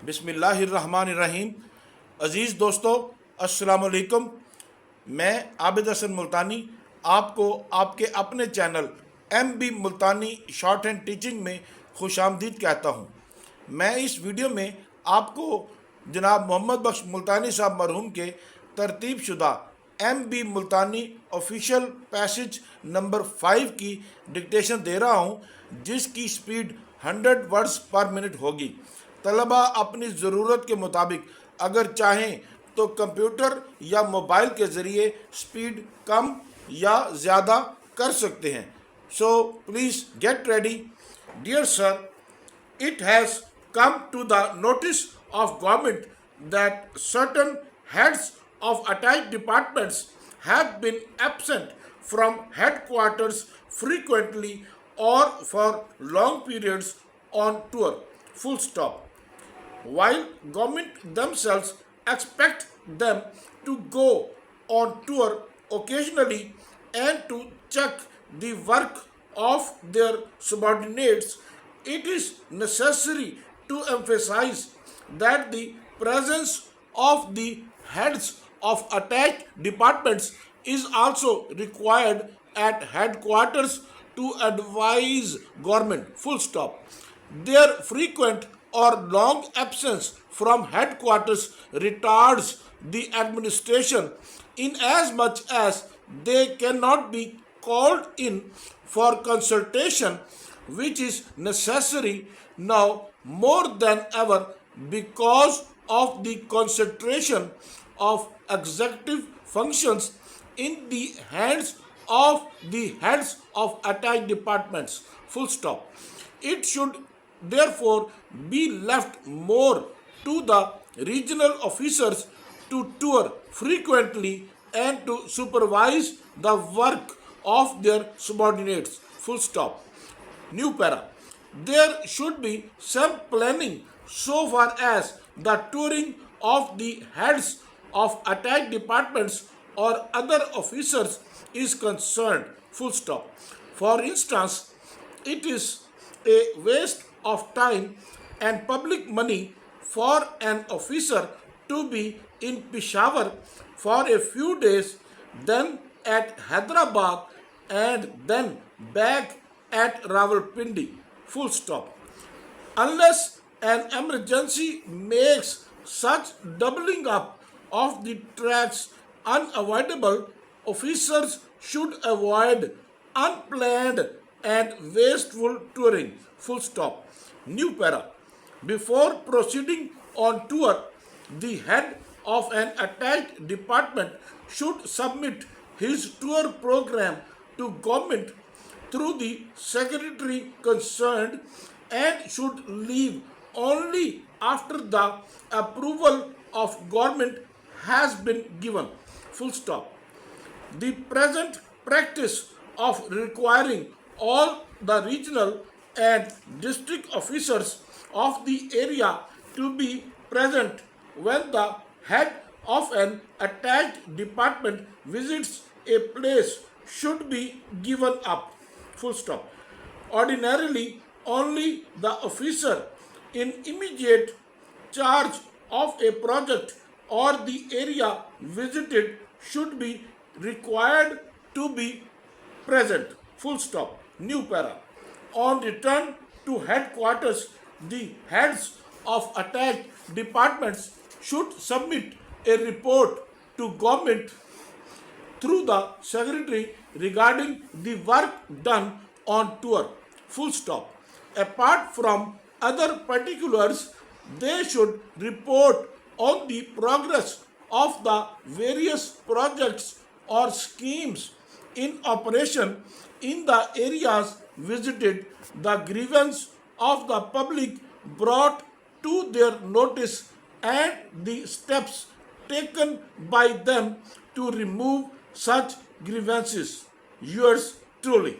बिस्मिल्लाहिर्रहमानिर्रहीम। अज़ीज़ दोस्तों, अस्सलाम वालेकुम। मैं आबिद हसन मुल्तानी आपको आपके अपने चैनल MB मुल्तानी शॉर्ट हैंड टीचिंग में खुशामदीद कहता हूँ। मैं इस वीडियो में आपको जनाब मोहम्मद बख्श मुल्तानी साहब मरहूम के तरतीब शुदा MB मुल्तानी ऑफिशियल पैसेज नंबर 5 की डिक्टेशन दे रहा हूँ, जिसकी स्पीड 100 वर्ड्स पर मिनट होगी। तलबा अपनी ज़रूरत के मुताबिक अगर चाहें तो कंप्यूटर या मोबाइल के ज़रिए स्पीड कम या ज़्यादा कर सकते हैं। So please get ready. Dear sir, it has come to the notice of government that certain heads of attack departments have been absent from headquarters frequently or for long periods on tour. Full stop. While government themselves expect them to go on tour occasionally and to check the work of their subordinates, it is necessary to emphasize that the presence of the heads of attack departments is also required at headquarters to advise government. Full stop. Their frequent or long absence from headquarters retards the administration inasmuch as they cannot be called in for consultation, which is necessary now more than ever because of the concentration of executive functions in the hands of the heads of attack departments. Full stop. It should therefore be left more to the regional officers to tour frequently and to supervise the work of their subordinates. Full stop. New para. There should be some planning so far as the touring of the heads of attack departments or other officers is concerned. Full stop. For instance, it is a waste of time and public money for an officer to be in Peshawar for a few days, then at Hyderabad and then back at Rawalpindi. Full stop. Unless an emergency makes such doubling up of the tracks unavoidable, officers should avoid unplanned and wasteful touring. Full stop. New para. Before proceeding on tour, the head of an attack department should submit his tour program to government through the secretary concerned and should leave only after the approval of government has been given. Full stop. The present practice of requiring all the regional and district officers of the area to be present when the head of an attack department visits a place should be given up. Full stop. Ordinarily, only the officer in immediate charge of a project or the area visited should be required to be present. Full stop. New para. On return to headquarters, the heads of attack departments should submit a report to government through the secretary regarding the work done on tour. Full stop. Apart from other particulars, they should report on the progress of the various projects or schemes in operation in the areas visited, the grievance of the public brought to their notice, and the steps taken by them to remove such grievances. Yours truly.